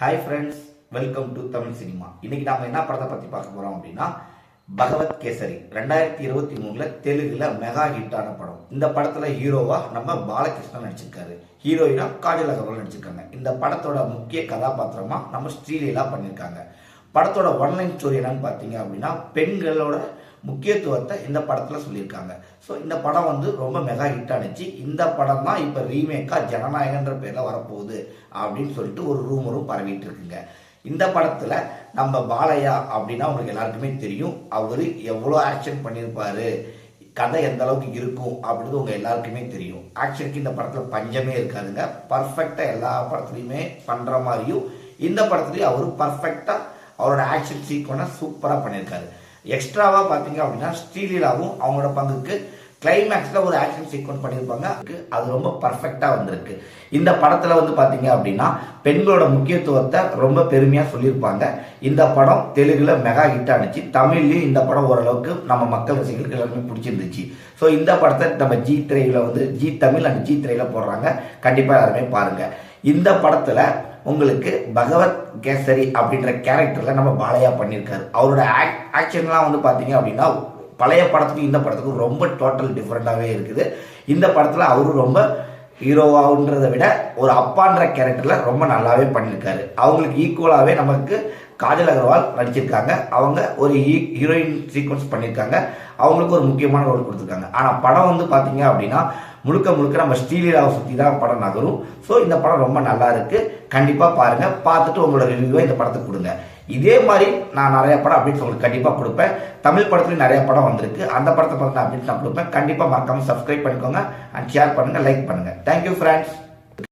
Hi friends, welcome to Tamil cinema. இன்னைக்கு நாம என்ன படத்தை பத்தி பார்க்க போறோம் அப்படின்னா பகவத் கேசரி 2023 தெலுங்குல மெகா ஹிட்டான படம். இந்த படத்துல ஹீரோவா நம்ம பாலகிருஷ்ணன் நடிச்சிருக்காரு, ஹீரோயினா காஜல் அகர்வால் நடிச்சிருக்காங்க. இந்த படத்தோட முக்கிய கதாபாத்திரமா நம்ம ஸ்ரீலீலா பண்ணியிருக்காங்க. படத்தோட ஒன்லைன் ஸ்டோரி என்னன்னு பார்த்தீங்க அப்படின்னா பெண்களோட முக்கியத்துவத்தை இந்த படத்தில் சொல்லியிருக்காங்க. ஸோ இந்த படம் ரொம்ப மெகா ஹிட் ஆனிச்சு. இந்த படம் தான் இப்போ ரீமேக்காக ஜனநாயகன்ற பேரில் வரப்போகுது அப்படின்னு சொல்லிட்டு ஒரு ரூமரும் பரவிட்டு இருக்குங்க. இந்த படத்தில் நம்ம பாலையா அப்படின்னா உங்களுக்கு எல்லாருக்குமே தெரியும். அவர் எவ்வளோ ஆக்ஷன் பண்ணியிருப்பாரு, கதை எந்த அளவுக்கு இருக்கும் அப்படின்றது உங்கள் எல்லாருக்குமே தெரியும். ஆக்ஷனுக்கு இந்த படத்தில் பஞ்சமே இருக்காதுங்க. பர்ஃபெக்டாக எல்லா படத்துலையுமே பண்ணுற மாதிரியும் இந்த படத்துலையும் அவர் பர்ஃபெக்டாக அவரோட ஆக்ஷன் சீக்வனை சூப்பராக பண்ணியிருக்காரு. எக்ஸ்ட்ராவாக பார்த்தீங்க அப்படின்னா ஸ்ரீலீலாவும் அவங்களோட பங்குக்கு கிளைமேக்ஸில் ஒரு ஆக்ஷன் சீக்வன்ஸ் பண்ணியிருப்பாங்க. அது ரொம்ப பர்ஃபெக்டாக வந்திருக்கு. இந்த படத்தில் பார்த்தீங்க அப்படின்னா பெண்களோட முக்கியத்துவத்தை ரொம்ப பெருமையாக சொல்லியிருப்பாங்க. இந்த படம் தெலுங்குல மெகா ஹிட் ஆனிச்சு. தமிழ்லையும் இந்த படம் ஓரளவுக்கு நம்ம மக்கள் ரசிகர்களுக்கு எல்லாருமே பிடிச்சிருந்துச்சு. ஸோ இந்த படத்தை நம்ம ஜி திரையில் ஜி தமிழ் அண்ட் ஜி திரையில் போடுறாங்க. கண்டிப்பாக எல்லாருமே பாருங்கள். இந்த படத்தில் உங்களுக்கு பகவத் கேசரி அப்படின்ற கேரக்டரில் நம்ம பாலையா பண்ணியிருக்காரு. அவரோட ஆக்ஷன்லாம் பார்த்தீங்க அப்படின்னா பழைய படத்துக்கும் இந்த படத்துக்கும் ரொம்ப டோட்டல் டிஃப்ரெண்ட்டாகவே இருக்குது. இந்த படத்தில் அவரு ரொம்ப ஹீரோவான்றதை விட ஒரு அப்பான்ற கேரக்டரில் ரொம்ப நல்லாவே பண்ணியிருக்காரு. அவங்களுக்கு ஈக்குவலாகவே நமக்கு காஜல் அகர்வால் நடிச்சிருக்காங்க. அவங்க ஒரு ஹீரோயின் சீக்வன்ஸ் பண்ணியிருக்காங்க. அவங்களுக்கு ஒரு முக்கியமான ரோல் கொடுத்துருக்காங்க. ஆனால் படம் பார்த்தீங்க அப்படின்னா முழுக்க முழுக்க நம்ம ஸ்ரீலீலாவை சுற்றி தான் படம் நகரும். ஸோ இந்த படம் ரொம்ப நல்லா இருக்கு. கண்டிப்பாக பாருங்க. பார்த்துட்டு உங்களோட ரிவ்யூவை இந்த படத்துக்கு கொடுங்க. இதே மாதிரி நான் நிறைய படம் அப்டேட்ஸ் உங்களுக்கு கண்டிப்பாக கொடுப்பேன். தமிழ் படத்துலையும் நிறைய படம் வந்திருக்கு. அந்த படத்தை பற்றி அப்டேட்ஸ் நான் கொடுப்பேன். கண்டிப்பாக மறக்காம சப்ஸ்கிரைப் பண்ணிக்கோங்க அண்ட் ஷேர் பண்ணுங்க, லைக் பண்ணுங்க. Thank you friends.